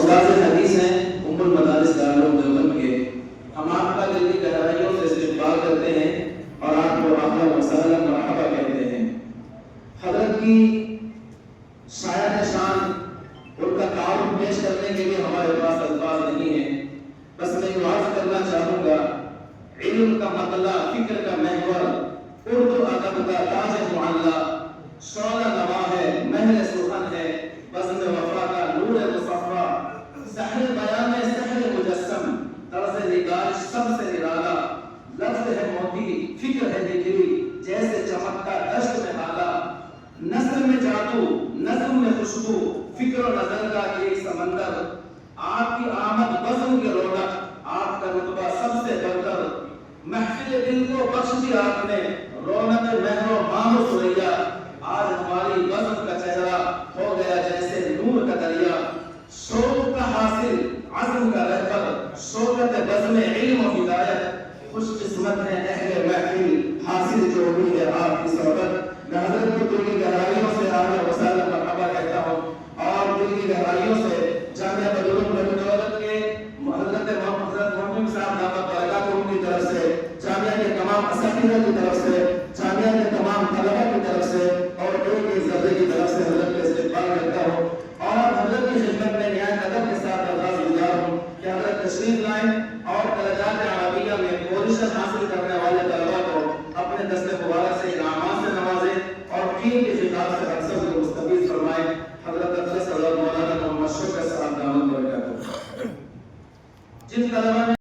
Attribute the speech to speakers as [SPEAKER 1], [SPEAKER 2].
[SPEAKER 1] استاد حدیث ہیں ام المدارس دارالعلوم دیوبند کے، ہم آپ کا دل کی گہرائیوں سے استقبال کرتے ہیں اور آپ کو اہلا و سہلا مرحبا کہتے ہیں۔ حضرت کی شاعر شان ان کا تعارف پیش کرنے کے لیے ہمارے پاس الفاظ نہیں ہیں، بس میں یہ عرض کرنا چاہوں گا، علم کا مطلع، فکر کا محور، اردو ادب کا تاج معلّہ، شعلہ نوا ہے، مہر سخن ہے، بزم وفا کا نور مصفا، سحر بیان سحر مجسم، طرز نگارش سب سے نرالا، لفظ ہے موتی، فکر ہے ڈگری، جیسے چمکتا دشت میں حالا، نثر میں جادو، نظم میں خوشبو، فکر و نظر کا ایک سمندر، آپ کی آمد بزم کے رونق، آپ کا رتبہ سب سے برتر، محفل دل کو بخش دی آپ نے، رونق مہر و ماہ و ثریا، آج ہماری بزم کا چہرہ ہو گیا جیسے نور کا دریا، شوق کا حاصل، عزم کا رہبر، شوکت بزم علم و ہدایت، خوش قسمت ہے اہل محفل، حاصل جو ہوئی ہے آپ کی صحبت۔ میں حضرت کو دل کی گہرائیوں سے